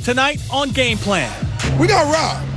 tonight on GamePlan. We got robbed.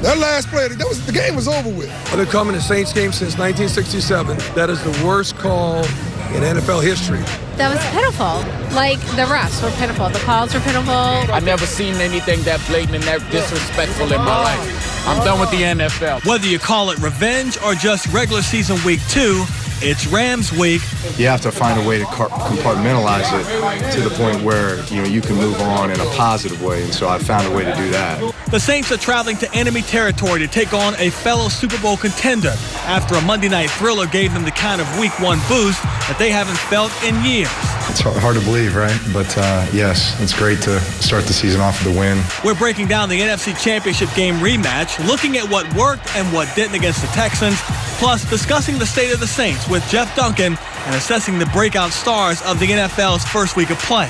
That last play, the game was over with. I've been coming to Saints games since 1967. That is the worst call in NFL history. That was pitiful. Like, the refs were pitiful. The calls were pitiful. I've never seen anything that blatant and that disrespectful in my life. I'm done with the NFL. Whether you call it revenge or just regular season week 2, it's Rams week. You have to find a way to compartmentalize it to the point where, you can move on in a positive way, and so I found a way to do that. The Saints are traveling to enemy territory to take on a fellow Super Bowl contender after a Monday night thriller gave them the kind of week 1 boost that they haven't felt in years. It's hard to believe, right? But yes, it's great to start the season off with a win. We're breaking down the NFC Championship game rematch, looking at what worked and what didn't against the Texans, plus discussing the state of the Saints with Jeff Duncan and assessing the breakout stars of the NFL's first week of play.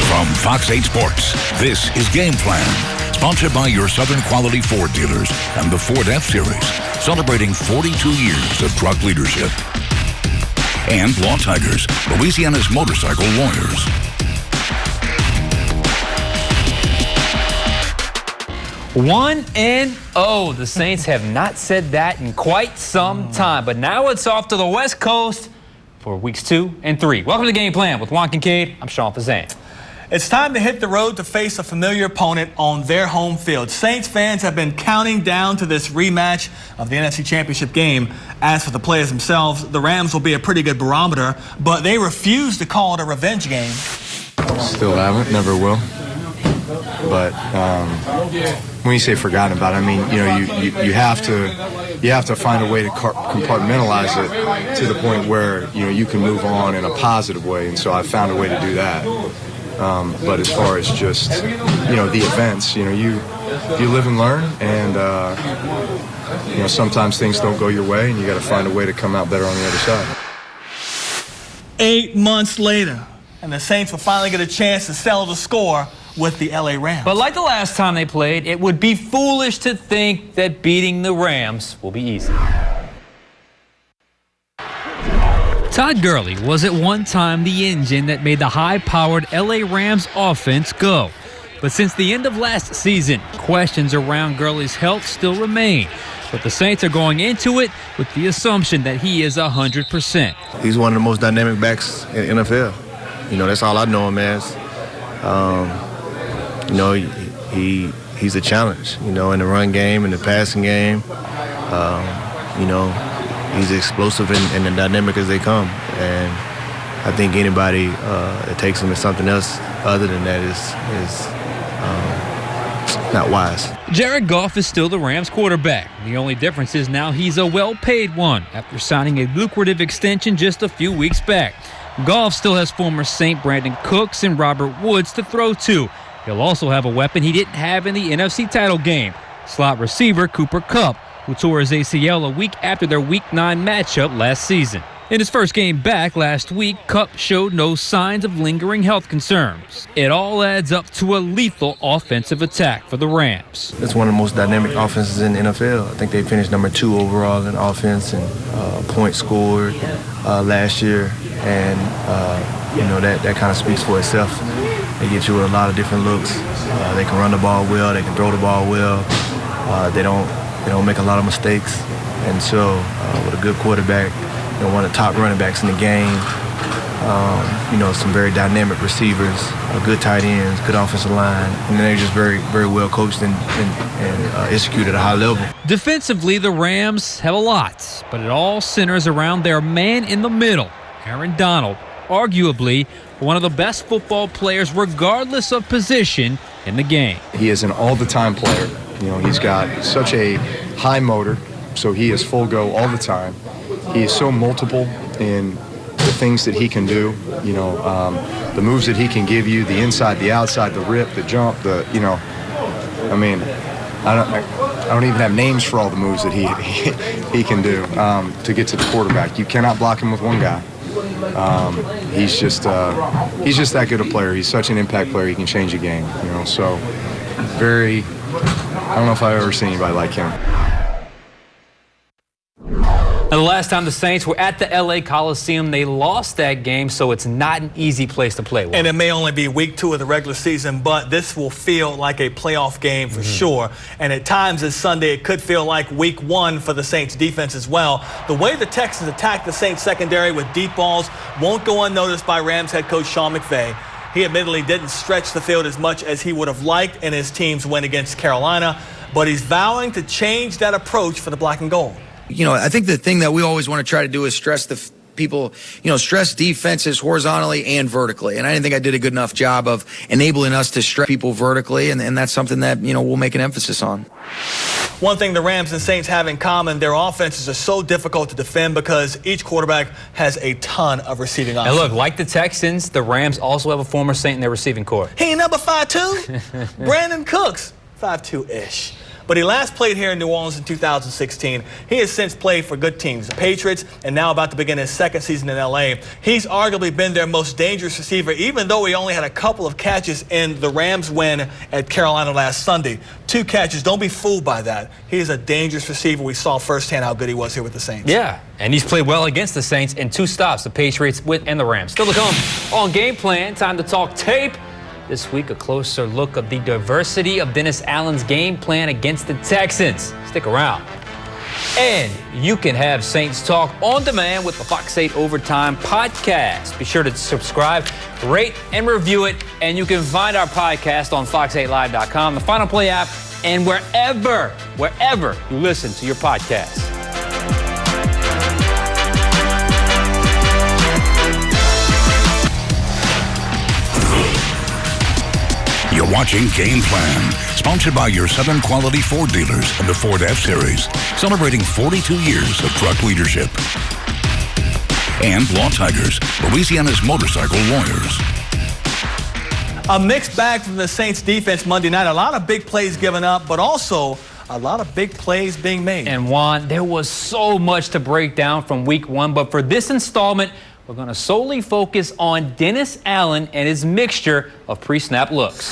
From Fox 8 Sports, this is GamePlan, sponsored by your Southern Quality Ford dealers and the Ford F-Series, celebrating 42 years of truck leadership. And Law Tigers, Louisiana's motorcycle lawyers. One and oh, the Saints have not said that in quite some time, but now it's off to the West Coast for weeks 2 and 3. Welcome to Game Plan with Juan Kincaid. I'm Sean Fazan. It's time to hit the road to face a familiar opponent on their home field. Saints fans have been counting down to this rematch of the NFC Championship game. As for the players themselves, the Rams will be a pretty good barometer, but they refuse to call it a revenge game. Still haven't, never will. But when you say forgotten about it, I mean, you have to find a way to compartmentalize it to the point where, you can move on in a positive way, and so I found a way to do that. But as far as just, the events, you live and learn, and, sometimes things don't go your way, and you got to find a way to come out better on the other side. 8 months later, and the Saints will finally get a chance to settle the score with the LA Rams. But like the last time they played, it would be foolish to think that beating the Rams will be easy. Todd Gurley was at one time the engine that made the high-powered LA Rams offense go. But since the end of last season, questions around Gurley's health still remain. But the Saints are going into it with the assumption that he is 100%. He's one of the most dynamic backs in the NFL. That's all I know him as. He's a challenge, in the run game, in the passing game. He's explosive and dynamic as they come. And I think anybody that takes him as something else other than that is not wise. Jared Goff is still the Rams quarterback. The only difference is now he's a well-paid one after signing a lucrative extension just a few weeks back. Goff still has former Saint Brandon Cooks and Robert Woods to throw to. He'll also have a weapon he didn't have in the NFC title game, slot receiver Cooper Kupp, who tore his ACL a week after their Week 9 matchup last season. In his first game back last week, Kupp showed no signs of lingering health concerns. It all adds up to a lethal offensive attack for the Rams. It's one of the most dynamic offenses in the NFL. I think they finished number 2 overall in offense and points scored last year. And, that kind of speaks for itself. They get you with a lot of different looks. They can run the ball well. They can throw the ball well. They don't make a lot of mistakes. And so with a good quarterback, one of the top running backs in the game, some very dynamic receivers, good tight ends, good offensive line, and then they're just very, very well coached and executed at a high level. Defensively, the Rams have a lot, but it all centers around their man in the middle, Aaron Donald, arguably one of the best football players regardless of position in the game. He is an all-the-time player. He's got such a high motor, so he is full go all the time. He is so multiple in the things that he can do, the moves that he can give you, the inside, the outside, the rip, the jump, I don't even have names for all the moves that he can do to get to the quarterback. You cannot block him with one guy. He's just that good a player. He's such an impact player. He can change a game, so I don't know if I've ever seen anybody like him. Now, the last time the Saints were at the LA Coliseum, they lost that game, so it's not an easy place to play. And it may only be week 2 of the regular season, but this will feel like a playoff game for sure. And at times this Sunday, it could feel like week 1 for the Saints defense as well. The way the Texans attacked the Saints secondary with deep balls won't go unnoticed by Rams head coach Sean McVay. He admittedly didn't stretch the field as much as he would have liked in his team's win against Carolina, but he's vowing to change that approach for the black and gold. You know, I think the thing that we always want to try to do is stress the people, stress defenses horizontally and vertically. And I didn't think I did a good enough job of enabling us to stress people vertically, and that's something that, we'll make an emphasis on. One thing the Rams and Saints have in common, their offenses are so difficult to defend because each quarterback has a ton of receiving options. And look, like the Texans, the Rams also have a former Saint in their receiving corps. He ain't number 5'2". Brandon Cooks, 5'2"-ish. But he last played here in New Orleans in 2016. He has since played for good teams, the Patriots, and now about to begin his second season in L.A. He's arguably been their most dangerous receiver, even though he only had a couple of catches in the Rams' win at Carolina last Sunday. 2 catches. Don't be fooled by that. He is a dangerous receiver. We saw firsthand how good he was here with the Saints. Yeah, and he's played well against the Saints in 2 stops, the Patriots and the Rams. Still to come on Game Plan. Time to talk tape. This week, a closer look at the diversity of Dennis Allen's game plan against the Texans. Stick around. And you can have Saints Talk on demand with the Fox 8 Overtime podcast. Be sure to subscribe, rate, and review it. And you can find our podcast on fox8live.com, the Final Play app, and wherever you listen to your podcasts. You're watching Game Plan, sponsored by your Southern Quality Ford dealers and the Ford F-Series, celebrating 42 years of truck leadership. And Law Tigers, Louisiana's motorcycle lawyers. A mixed bag from the Saints defense Monday night. A lot of big plays given up, but also a lot of big plays being made. And Juan, there was so much to break down from week 1, but for this installment, we're going to solely focus on Dennis Allen and his mixture of pre-snap looks.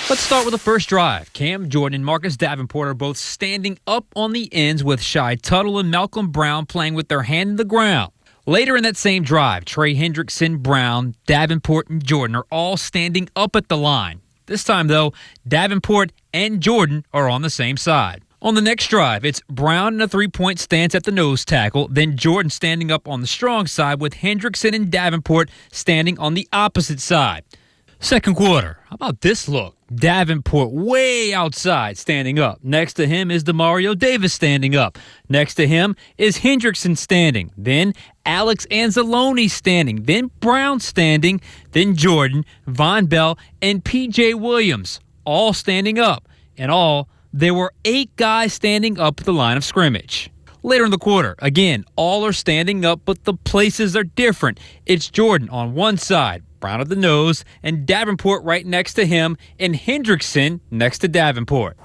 Let's start with the first drive. Cam Jordan and Marcus Davenport are both standing up on the ends with Shy Tuttle and Malcolm Brown playing with their hand in the ground. Later in that same drive, Trey Hendrickson, Brown, Davenport, and Jordan are all standing up at the line. This time, though, Davenport and Jordan are on the same side. On the next drive, it's Brown in a 3-point stance at the nose tackle, then Jordan standing up on the strong side with Hendrickson and Davenport standing on the opposite side. Second quarter, how about this look? Davenport way outside standing up. Next to him is Demario Davis standing up. Next to him is Hendrickson standing. Then Alex Anzalone standing. Then Brown standing. Then Jordan, Von Bell, and P.J. Williams all standing up. In all, there were 8 guys standing up at the line of scrimmage. Later in the quarter, again, all are standing up, but the places are different. It's Jordan on one side, Brown at the nose, and Davenport right next to him, and Hendrickson next to Davenport.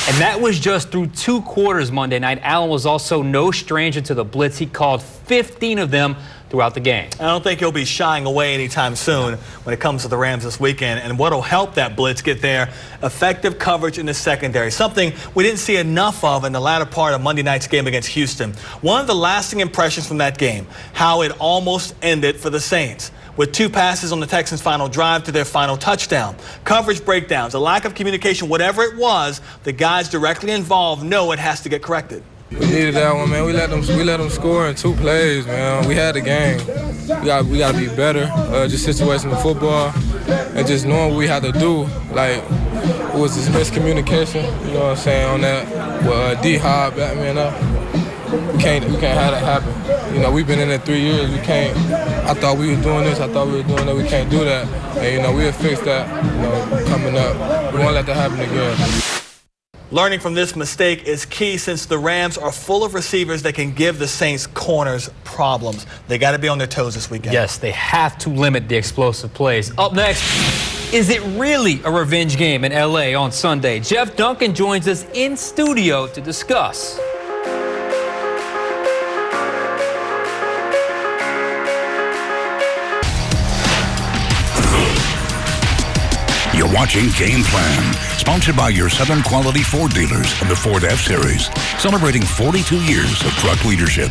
And that was just through 2 quarters Monday night. Allen was also no stranger to the blitz. He called 15 of them throughout the game. I don't think he'll be shying away anytime soon when it comes to the Rams this weekend. And what will help that blitz get there? Effective coverage in the secondary, something we didn't see enough of in the latter part of Monday night's game against Houston. One of the lasting impressions from that game, how it almost ended for the Saints, with 2 passes on the Texans' final drive to their final touchdown. Coverage breakdowns, a lack of communication, whatever it was, the guys directly involved know it has to get corrected. We needed that one, man. We let them score in 2 plays, man. We had the game. We got to be better. Just situational football and just knowing what we had to do. Like, it was this miscommunication, you know what I'm saying, on that with D-Hop, Batman up. We can't have that happen. You know, we've been in it 3 years. We can't. I thought we were doing this. I thought we were doing that. We can't do that. And, we'll fix that, coming up. We won't let that happen again. Learning from this mistake is key since the Rams are full of receivers that can give the Saints corners problems. They got to be on their toes this weekend. Yes, they have to limit the explosive plays. Up next, is it really a revenge game in L.A. on Sunday? Jeff Duncan joins us in studio to discuss. You're watching Game Plan, sponsored by your Southern Quality Ford dealers and the Ford F-Series, celebrating 42 years of truck leadership.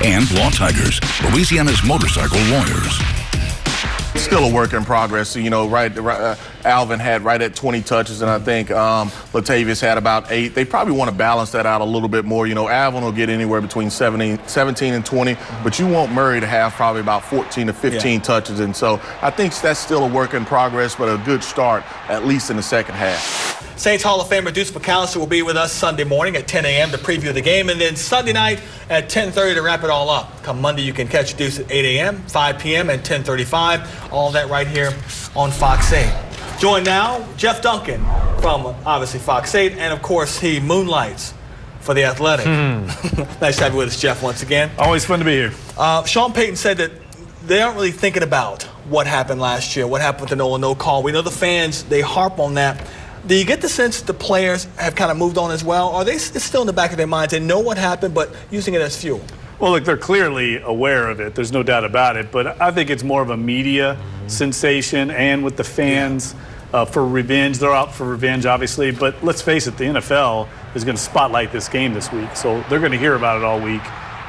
And Law Tigers, Louisiana's motorcycle lawyers. Still a work in progress. You know, Alvin had right at 20 touches, and I think Latavius had about 8. They probably want to balance that out a little bit more. You know, Alvin will get anywhere between 17 and 20, but you want Murray to have probably about 14 to 15 touches. And so I think that's still a work in progress, but a good start, at least in the second half. Saints Hall of Famer Deuce McAllister will be with us Sunday morning at 10 a.m. to preview the game, and then Sunday night at 10:30 to wrap it all up. Come Monday, you can catch Deuce at 8 a.m., 5 p.m., and 10:35. All that right here on Fox 8. Joined now, Jeff Duncan from, obviously, Fox 8, and, of course, he moonlights for The Athletic. Nice to have you with us, Jeff, once again. Always fun to be here. Sean Payton said that they aren't really thinking about what happened last year, what happened with the no call. We know the fans, they harp on that. Do you get the sense that the players have kind of moved on as well? Or are they still in the back of their minds? They know what happened, but using it as fuel? Well, look, they're clearly aware of it. There's no doubt about it. But I think it's more of a media sensation, and with the fans for revenge. They're out for revenge, obviously. But let's face it, the NFL is going to spotlight this game this week. So they're going to hear about it all week.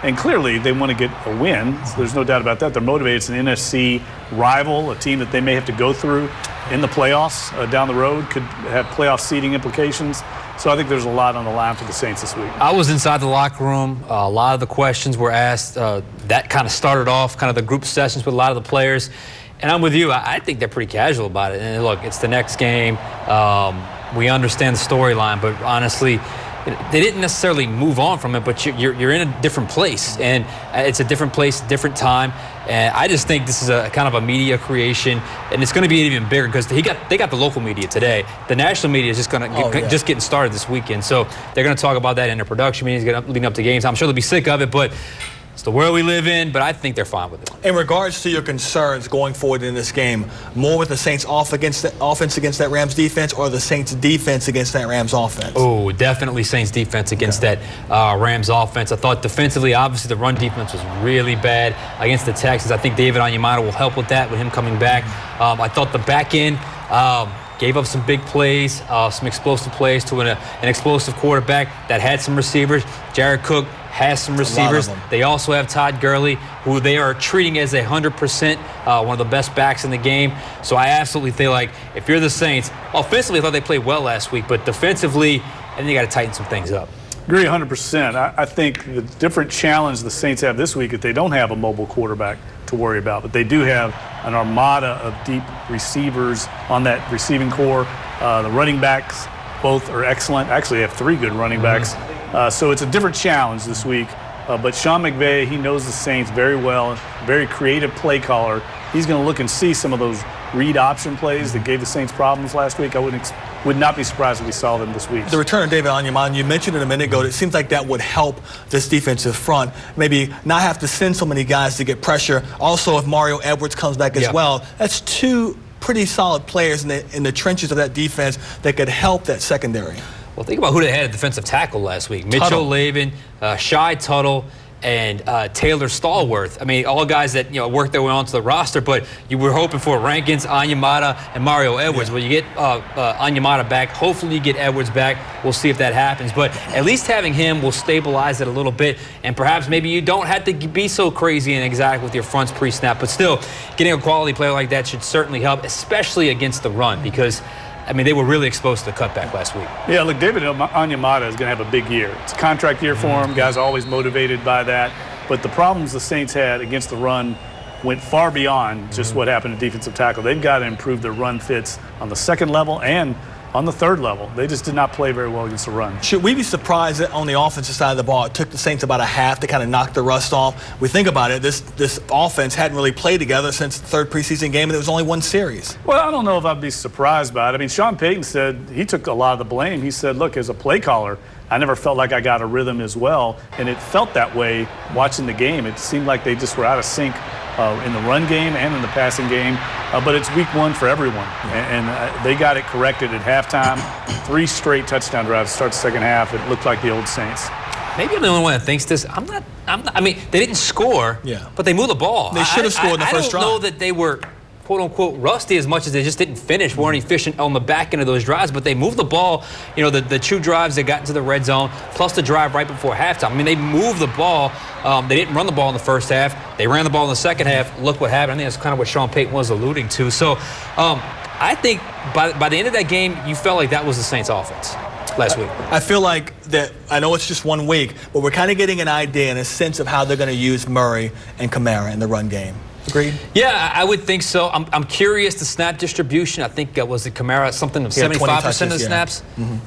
And clearly, they want to get a win. So there's no doubt about that. They're motivated. It's an NFC rival, a team that they may have to go through in the playoffs down the road, could have playoff seeding implications. So I think there's a lot on the line for the Saints this week. I was inside the locker room. A lot of the questions were asked. That kind of started off kind of the group sessions with a lot of the players. And I'm with you. I think they're pretty casual about it. And look, it's the next game. We understand the storyline, but honestly, they didn't necessarily move on from it, but you're in a different place, and it's a different place, different time. And I just think this is a kind of a media creation, and it's going to be even bigger because they got the local media today. The national media is just just getting started this weekend, so they're going to talk about that in their production meetings leading up to games. I'm sure they'll be sick of it, but it's the world we live in, but I think they're fine with it. In regards to your concerns going forward in this game, more with the Saints offense against that Rams defense, or the Saints defense against that Rams offense? Oh, definitely Saints defense against that Rams offense. I thought defensively, obviously the run defense was really bad against the Texans. I think David Onyemata will help with that, with him coming back. I thought the back end gave up some big plays, some explosive plays to an explosive quarterback that had some receivers. Jared Cook has some receivers. They also have Todd Gurley, who they are treating as 100%, one of the best backs in the game. So I absolutely feel like if you're the Saints, offensively I thought they played well last week, but defensively, I think you got to tighten some things up. Agree 100%. I think the different challenge the Saints have this week is they don't have a mobile quarterback to worry about, but they do have an armada of deep receivers on that receiving core. The running backs, both are excellent. Actually, they have 3 good running backs. So it's a different challenge this week. But Sean McVay, he knows the Saints very well, very creative play caller. He's going to look and see some of those read option plays that gave the Saints problems last week. I would not be surprised if we saw them this week. The return of David Onyemata, you mentioned it a minute ago, it seems like that would help this defensive front. Maybe not have to send so many guys to get pressure. Also, if Mario Edwards comes back as well, that's 2 pretty solid players in the trenches of that defense that could help that secondary. Well, think about who they had at defensive tackle last week. Mitchell Lavin, Shai Tuttle, and Taylor Stallworth. I mean, all guys that worked their way onto the roster, but you were hoping for Rankins, Onyemata, and Mario Edwards. Well, you get Onyemata back. Hopefully you get Edwards back. We'll see if that happens. But at least having him will stabilize it a little bit, and perhaps maybe you don't have to be so crazy and exact with your fronts pre-snap. But still, getting a quality player like that should certainly help, especially against the run, because I mean, they were really exposed to the cutback last week. Yeah, look, David Onyemata is going to have a big year. It's a contract year for him. Guys are always motivated by that. But the problems the Saints had against the run went far beyond just what happened at defensive tackle. They've got to improve their run fits on the second level and on the third level. They just did not play very well against the run. Should we be surprised that on the offensive side of the ball, it took the Saints about a half to kind of knock the rust off? We think about it, this offense hadn't really played together since the 3rd preseason game, and there was only 1 series. Well, I don't know if I'd be surprised by it. I mean, Sean Payton said he took a lot of the blame. He said, look, as a play caller, I never felt like I got a rhythm as well, and it felt that way watching the game. It seemed like they just were out of sync in the run game and in the passing game. But it's week 1 for everyone, and they got it corrected at halftime. 3 straight touchdown drives to start the second half. It looked like the old Saints. Maybe I'm the only one that thinks this. I mean, they didn't score, but they moved the ball. They should have scored in the first drive. I don't know that they were quote-unquote rusty as much as they just didn't finish, weren't efficient on the back end of those drives, but they moved the ball, the 2 drives that got into the red zone, plus the drive right before halftime. I mean, they moved the ball. They didn't run the ball in the first half. They ran the ball in the second half. Look what happened. I think that's kind of what Sean Payton was alluding to. So I think by the end of that game, you felt like that was the Saints offense last week. I feel like that, I know it's just 1 week, but we're kind of getting an idea and a sense of how they're going to use Murray and Kamara in the run game. Agreed? Yeah, I would think so. I'm curious the snap distribution. I think was the Kamara something of 75% of the snaps,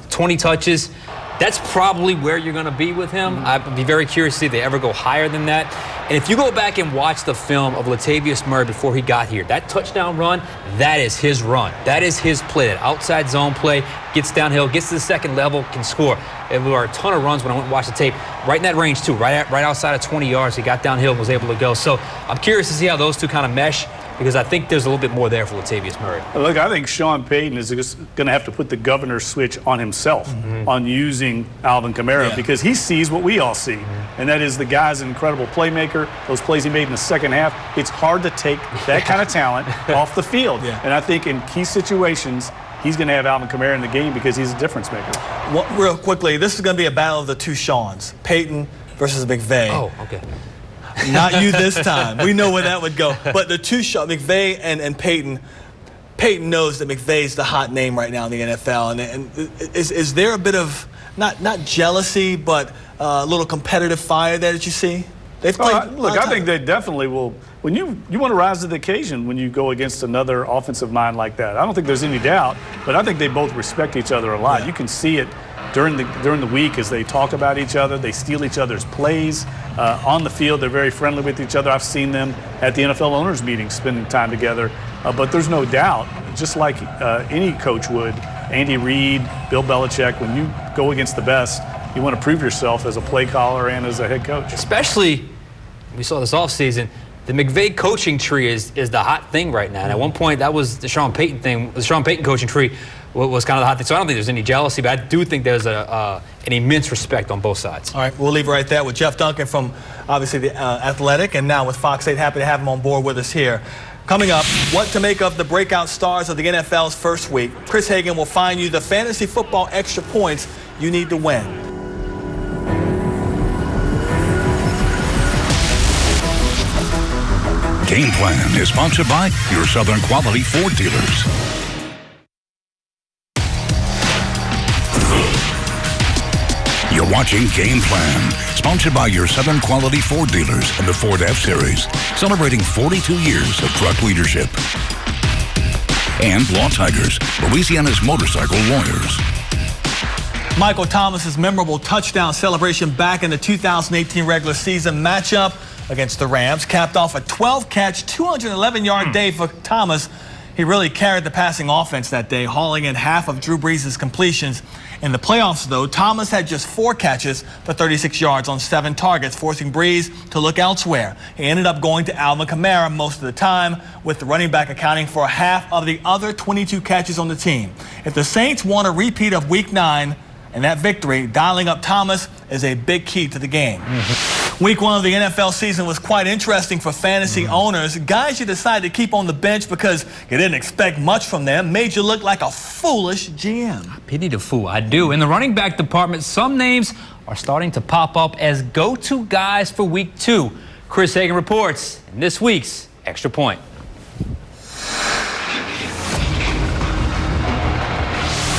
20 touches. That's probably where you're going to be with him. I'd be very curious to see if they ever go higher than that. And if you go back and watch the film of Latavius Murray before he got here, that touchdown run, that is his run. That is his play. That outside zone play, gets downhill, gets to the second level, can score. There were a ton of runs when I went and watched the tape. Right in that range, too. Right outside of 20 yards, he got downhill and was able to go. So I'm curious to see how those two kind of mesh, because I think there's a little bit more there for Latavius Murray. Look, I think Sean Payton is just going to have to put the governor's switch on himself on using Alvin Kamara because he sees what we all see, and that is the guy's an incredible playmaker. Those plays he made in the second half, it's hard to take that kind of talent off the field. And I think in key situations, he's going to have Alvin Kamara in the game because he's a difference maker. Well, real quickly, this is going to be a battle of the 2 Seans, Payton versus McVay. Oh, okay. Not you this time. We know where that would go. But the 2 Sean, McVay and Payton, Payton knows that McVay's the hot name right now in the NFL. And is there a bit of, not jealousy, but a little competitive fire there that you see? They've played. Look, I think they definitely will. When you want to rise to the occasion when you go against another offensive mind like that. I don't think there's any doubt, but I think they both respect each other a lot. Yeah. You can see it during the week as they talk about each other. They steal each other's plays. On the field, they're very friendly with each other. I've seen them at the NFL owners meetings spending time together. But there's no doubt, just like any coach would, Andy Reid, Bill Belichick, when you go against the best, you want to prove yourself as a play caller and as a head coach. Especially, we saw this offseason, the McVay coaching tree is the hot thing right now. And at one point, that was the Sean Payton thing. The Sean Payton coaching tree was kind of the hot thing. So I don't think there's any jealousy, but I do think there's an immense respect on both sides. All right, we'll leave it right there with Jeff Duncan from, obviously, the Athletic, and now with Fox 8. Happy to have him on board with us here. Coming up, what to make of the breakout stars of the NFL's first week. Chris Hagan will find you the fantasy football extra points you need to win. GamePlan is sponsored by your Southern Quality Ford dealers. You're watching GamePlan, sponsored by your Southern Quality Ford dealers and the Ford F-Series, celebrating 42 years of truck leadership. And Law Tigers, Louisiana's motorcycle lawyers. Michael Thomas's memorable touchdown celebration back in the 2018 regular season matchup against the Rams capped off a 12-catch, 211-yard day for Thomas. He really carried the passing offense that day, hauling in half of Drew Brees' completions. In the playoffs, though, Thomas had just 4 catches for 36 yards on 7 targets, forcing Brees to look elsewhere. He ended up going to Alvin Kamara most of the time, with the running back accounting for half of the other 22 catches on the team. If the Saints want a repeat of Week 9 and that victory, dialing up Thomas is a big key to the game. Week 1 of the NFL season was quite interesting for fantasy owners. Guys you decided to keep on the bench because you didn't expect much from them made you look like a foolish GM. Pity the fool, I do. In the running back department, some names are starting to pop up as go-to guys for Week 2. Chris Hagan reports in this week's Extra Point.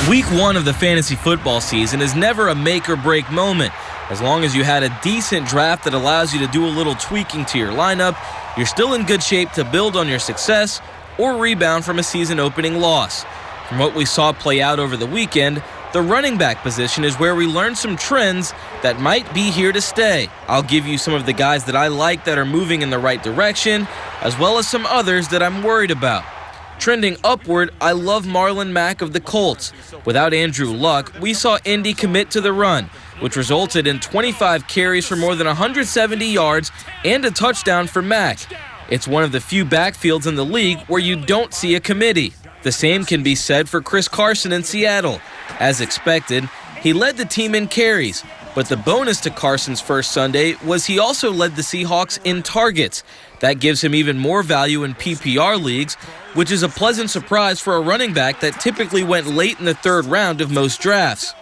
Week 1 of the fantasy football season is never a make-or-break moment. As long as you had a decent draft that allows you to do a little tweaking to your lineup, you're still in good shape to build on your success or rebound from a season-opening loss. From what we saw play out over the weekend, the running back position is where we learned some trends that might be here to stay. I'll give you some of the guys that I like that are moving in the right direction, as well as some others that I'm worried about. Trending upward, I love Marlon Mack of the Colts. Without Andrew Luck, we saw Indy commit to the run, which resulted in 25 carries for more than 170 yards and a touchdown for Mack. It's one of the few backfields in the league where you don't see a committee. The same can be said for Chris Carson in Seattle. As expected, he led the team in carries, but the bonus to Carson's first Sunday was he also led the Seahawks in targets. That gives him even more value in PPR leagues, which is a pleasant surprise for a running back that typically went late in the third round of most drafts.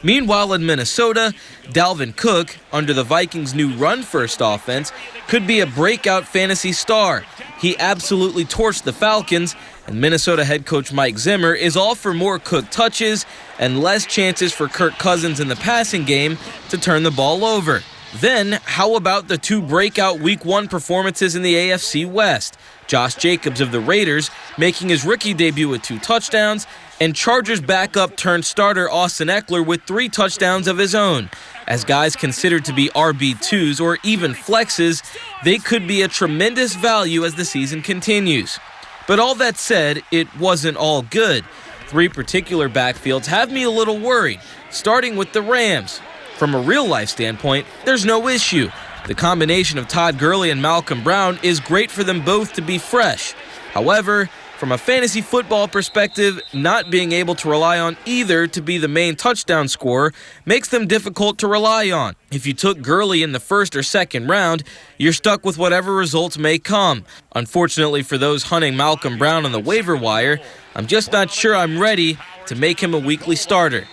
Meanwhile, in Minnesota, Dalvin Cook, under the Vikings' new run-first offense, could be a breakout fantasy star. He absolutely torched the Falcons, and Minnesota head coach Mike Zimmer is all for more Cook touches and less chances for Kirk Cousins in the passing game to turn the ball over. Then, how about the two breakout Week 1 performances in the AFC West? Josh Jacobs of the Raiders making his rookie debut with 2 touchdowns, and Chargers backup turned starter Austin Eckler with 3 touchdowns of his own. As guys considered to be RB2s or even flexes, they could be a tremendous value as the season continues. But all that said, it wasn't all good. 3 particular backfields have me a little worried, starting with the Rams. From a real-life standpoint, there's no issue. The combination of Todd Gurley and Malcolm Brown is great for them both to be fresh. However, from a fantasy football perspective, not being able to rely on either to be the main touchdown scorer makes them difficult to rely on. If you took Gurley in the first or second round, you're stuck with whatever results may come. Unfortunately for those hunting Malcolm Brown on the waiver wire, I'm just not sure I'm ready to make him a weekly starter.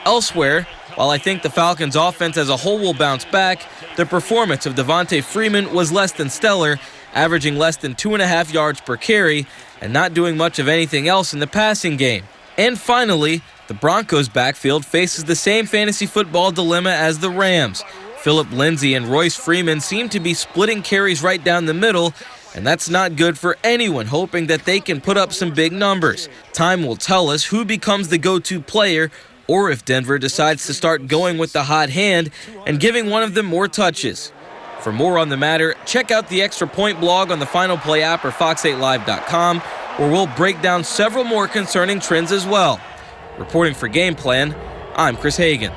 Elsewhere, while I think the Falcons' offense as a whole will bounce back, the performance of Devontae Freeman was less than stellar, averaging less than 2.5 yards per carry and not doing much of anything else in the passing game. And finally, the Broncos' backfield faces the same fantasy football dilemma as the Rams. Phillip Lindsay and Royce Freeman seem to be splitting carries right down the middle, and that's not good for anyone hoping that they can put up some big numbers. Time will tell us who becomes the go-to player, or if Denver decides to start going with the hot hand and giving one of them more touches. For more on the matter, check out the Extra Point blog on the Final Play app or fox8live.com, where we'll break down several more concerning trends as well. Reporting for GamePlan, I'm Chris Hagan.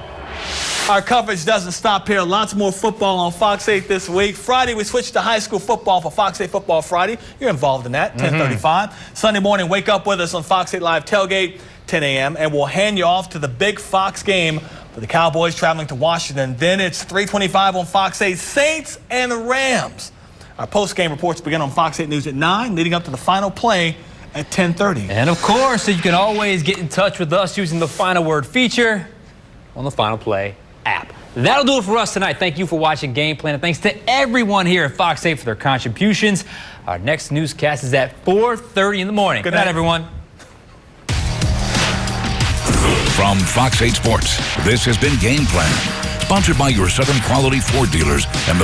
Our coverage doesn't stop here. Lots more football on Fox 8 this week. Friday, we switched to high school football for Fox 8 Football Friday. You're involved in that, 10:35. Sunday morning, wake up with us on Fox 8 Live Tailgate, 10 a.m., and we'll hand you off to the big Fox game for the Cowboys traveling to Washington. Then it's 3:25 on Fox 8, Saints and the Rams. Our post-game reports begin on Fox 8 News at 9, leading up to the final play at 10:30. And of course, you can always get in touch with us using the Final Word feature on the Final Play app. That'll do it for us tonight. Thank you for watching GamePlan, and thanks to everyone here at Fox 8 for their contributions. Our next newscast is at 4:30 in the morning. Good night, everyone. From Fox 8 Sports, this has been GamePlan, sponsored by your Southern Quality Ford dealers and the